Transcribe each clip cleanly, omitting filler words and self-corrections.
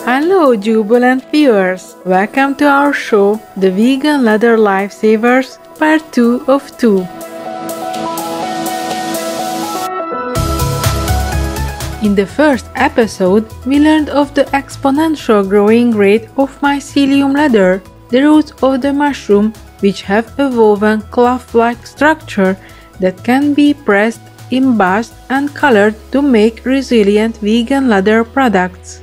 Hello jubilant viewers, welcome to our show, The Vegan Leather Lifesavers, Part 2 of 2. In the first episode, we learned of the exponential growing rate of mycelium leather, the roots of the mushroom, which have a woven cloth-like structure that can be pressed, embossed and colored to make resilient vegan leather products.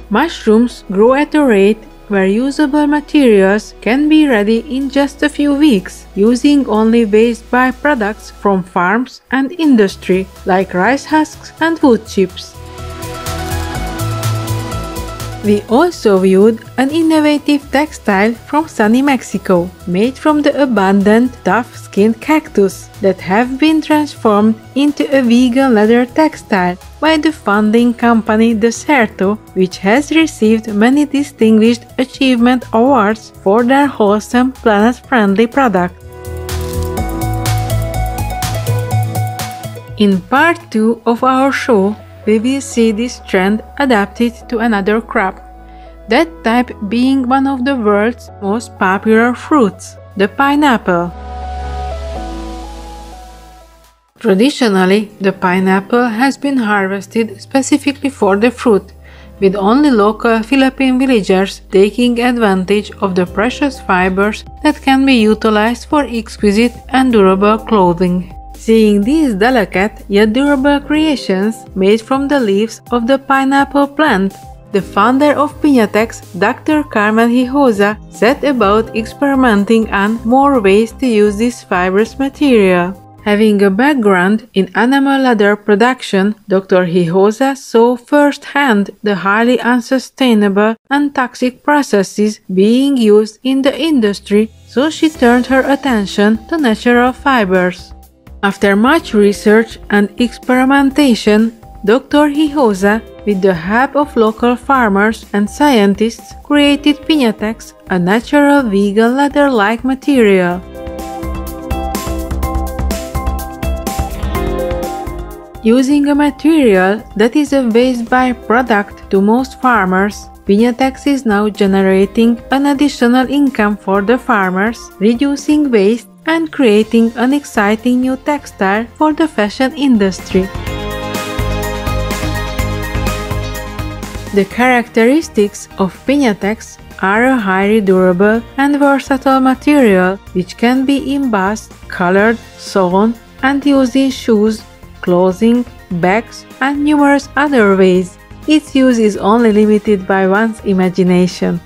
Mushrooms grow at a rate where usable materials can be ready in just a few weeks, using only waste byproducts from farms and industry, like rice husks and wood chips. We also viewed an innovative textile from sunny Mexico, made from the abundant, tough-skinned cactus that have been transformed into a vegan leather textile by the funding company Deserto, which has received many distinguished achievement awards for their wholesome, planet-friendly product. In part 2 of our show, we will see this trend adapted to another crop, that type being one of the world's most popular fruits, the pineapple. Traditionally, the pineapple has been harvested specifically for the fruit, with only local Philippine villagers taking advantage of the precious fibers that can be utilized for exquisite and durable clothing. Seeing these delicate yet durable creations made from the leaves of the pineapple plant, the founder of Piñatex, Dr. Carmen Hinojosa, set about experimenting on more ways to use this fibrous material. Having a background in animal leather production, Dr. Hinojosa saw firsthand the highly unsustainable and toxic processes being used in the industry, so she turned her attention to natural fibers. After much research and experimentation, Dr. Hinojosa, with the help of local farmers and scientists, created Piñatex, a natural vegan leather-like material. Using a material that is a waste byproduct to most farmers, Piñatex is now generating an additional income for the farmers, reducing waste and creating an exciting new textile for the fashion industry. The characteristics of Piñatex are a highly durable and versatile material which can be embossed, colored, sewn, and used in shoes, clothing, bags, and numerous other ways. Its use is only limited by one's imagination.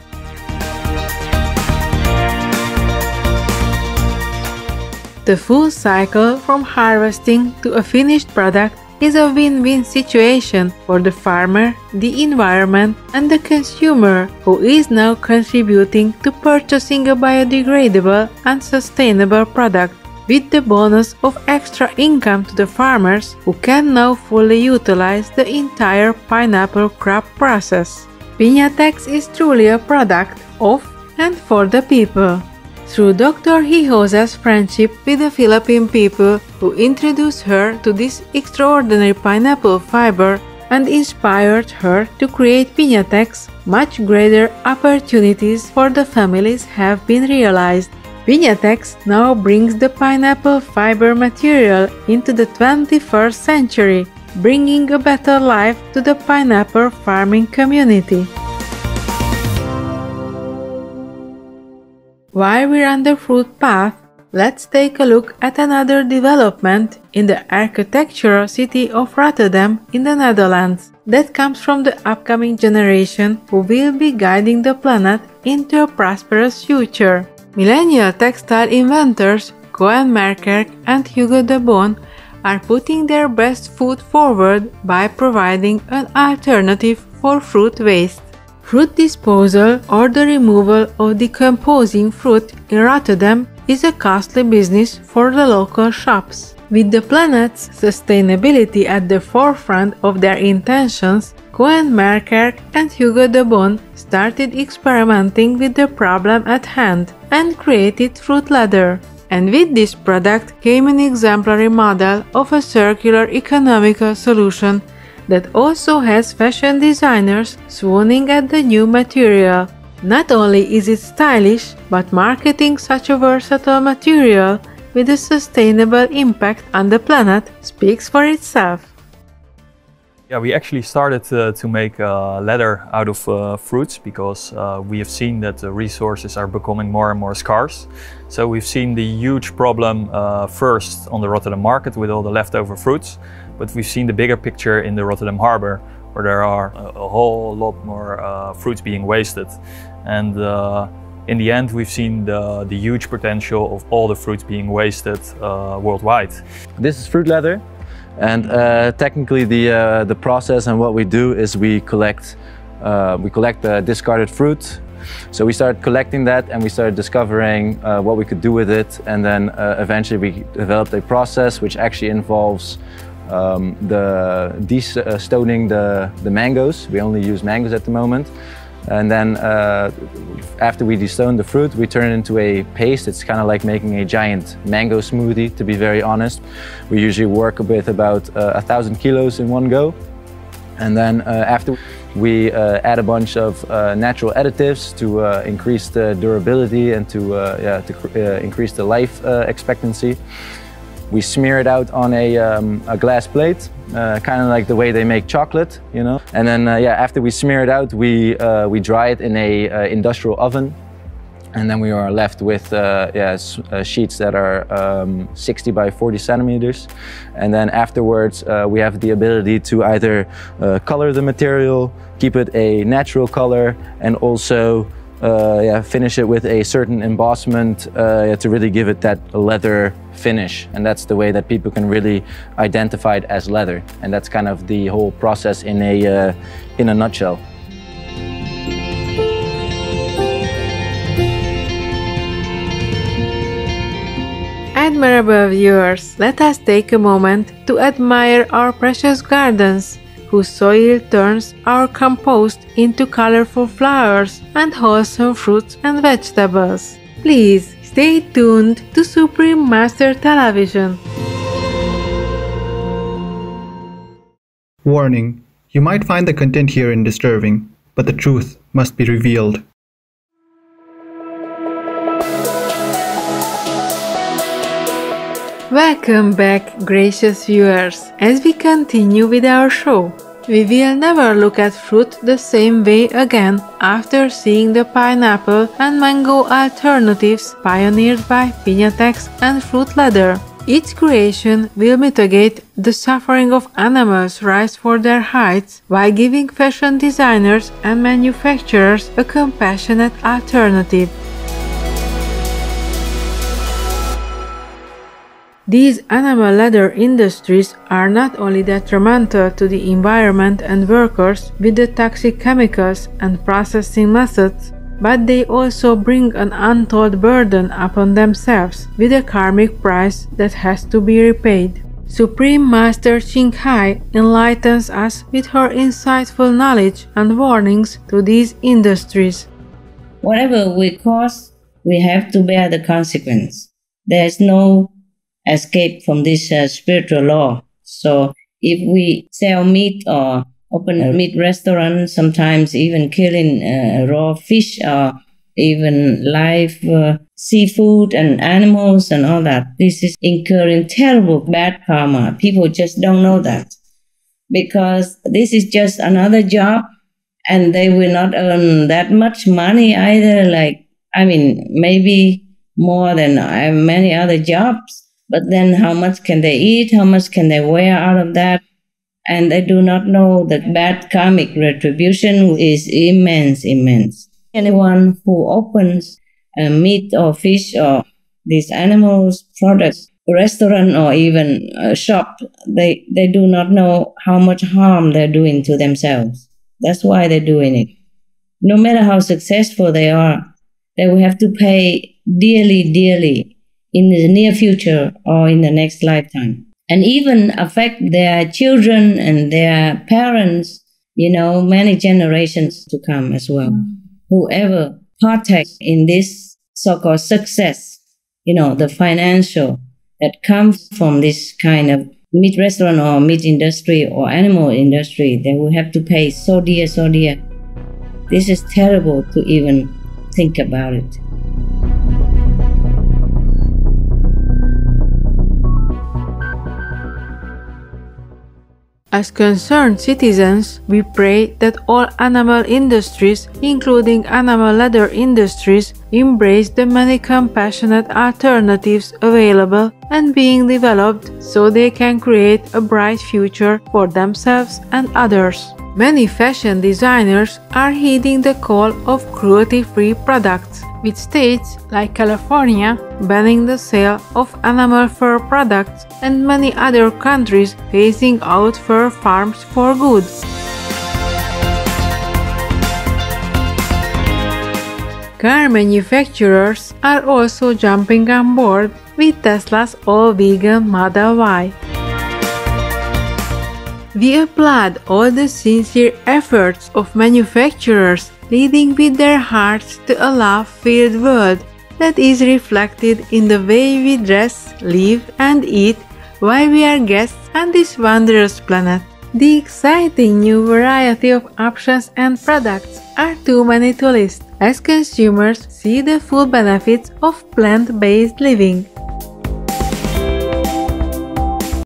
The full cycle from harvesting to a finished product is a win-win situation for the farmer, the environment, and the consumer, who is now contributing to purchasing a biodegradable and sustainable product, with the bonus of extra income to the farmers, who can now fully utilize the entire pineapple crop process. Piñatex is truly a product of and for the people. Through Dr. Hinojosa's friendship with the Philippine people, who introduced her to this extraordinary pineapple fiber and inspired her to create Piñatex, much greater opportunities for the families have been realized. Piñatex now brings the pineapple fiber material into the 21st century, bringing a better life to the pineapple farming community. While we're on the fruit path, let's take a look at another development in the architectural city of Rotterdam in the Netherlands that comes from the upcoming generation who will be guiding the planet into a prosperous future. Millennial textile inventors Koen Merkerk and Hugo de Boon are putting their best foot forward by providing an alternative for fruit waste. Fruit disposal or the removal of decomposing fruit in Rotterdam is a costly business for the local shops. With the planet's sustainability at the forefront of their intentions, Koen Merkerk and Hugo de Boon started experimenting with the problem at hand and created fruit leather. And with this product came an exemplary model of a circular economical solution that also has fashion designers swooning at the new material. Not only is it stylish, but marketing such a versatile material with a sustainable impact on the planet speaks for itself. Yeah, we actually started to make leather out of fruits because we have seen that the resources are becoming more and more scarce. So we've seen the huge problem first on the Rotterdam market with all the leftover fruits, but we've seen the bigger picture in the Rotterdam harbor where there are a whole lot more fruits being wasted. And in the end, we've seen the huge potential of all the fruits being wasted worldwide. This is fruit leather. And technically the process and what we do is we collect the discarded fruit. So we started collecting that and we started discovering what we could do with it, and then eventually we developed a process which actually involves stoning the mangoes. We only use mangoes at the moment. And then after we destone the fruit, we turn it into a paste. It's kind of like making a giant mango smoothie, to be very honest. We usually work with about 1,000 kilos in one go. And then after we add a bunch of natural additives to increase the durability and to increase the life expectancy. We smear it out on a glass plate, kind of like the way they make chocolate, you know. And then, after we smear it out, we dry it in a industrial oven, and then we are left with sheets that are 60 by 40 centimeters. And then afterwards, we have the ability to either color the material, keep it a natural color, and also finish it with a certain embossment to really give it that leather finish. And that's the way that people can really identify it as leather. And that's kind of the whole process in a nutshell. Admirable viewers, let us take a moment to admire our precious gardens, whose soil turns our compost into colorful flowers and wholesome fruits and vegetables. Please stay tuned to Supreme Master Television. Warning: you might find the content herein disturbing, but the truth must be revealed. Welcome back, gracious viewers. As we continue with our show, we will never look at fruit the same way again after seeing the pineapple and mango alternatives pioneered by Piñatex and Fruit Leather. Each creation will mitigate the suffering of animals raised for their hides while giving fashion designers and manufacturers a compassionate alternative. These animal leather industries are not only detrimental to the environment and workers with the toxic chemicals and processing methods, but they also bring an untold burden upon themselves with a karmic price that has to be repaid. Supreme Master Thanh Hải enlightens us with her insightful knowledge and warnings to these industries. Whatever we cause, we have to bear the consequence. There is no escape from this spiritual law. So if we sell meat or open a meat restaurant, sometimes even killing raw fish or even live seafood and animals and all that, this is incurring terrible bad karma. People just don't know that, because this is just another job and they will not earn that much money either. Maybe more than many other jobs. But then how much can they eat? How much can they wear out of that? And they do not know that bad karmic retribution is immense, immense. Anyone who opens a meat or fish or these animals, products, restaurant or even a shop, they do not know how much harm they're doing to themselves. That's why they're doing it. No matter how successful they are, they will have to pay dearly, dearly in the near future or in the next lifetime, and even affect their children and their parents, many generations to come as well. Whoever partakes in this so-called success, the financial that comes from this kind of meat restaurant or meat industry or animal industry, they will have to pay so dear, so dear. This is terrible to even think about it. As concerned citizens, we pray that all animal industries, including animal leather industries, embrace the many compassionate alternatives available and being developed so they can create a bright future for themselves and others. Many fashion designers are heeding the call of cruelty-free products, with states like California banning the sale of animal fur products and many other countries phasing out fur farms for good. Car manufacturers are also jumping on board with Tesla's all-vegan Model Y. We applaud all the sincere efforts of manufacturers leading with their hearts to a love-filled world that is reflected in the way we dress, live, and eat while we are guests on this wondrous planet. The exciting new variety of options and products are too many to list as consumers see the full benefits of plant-based living.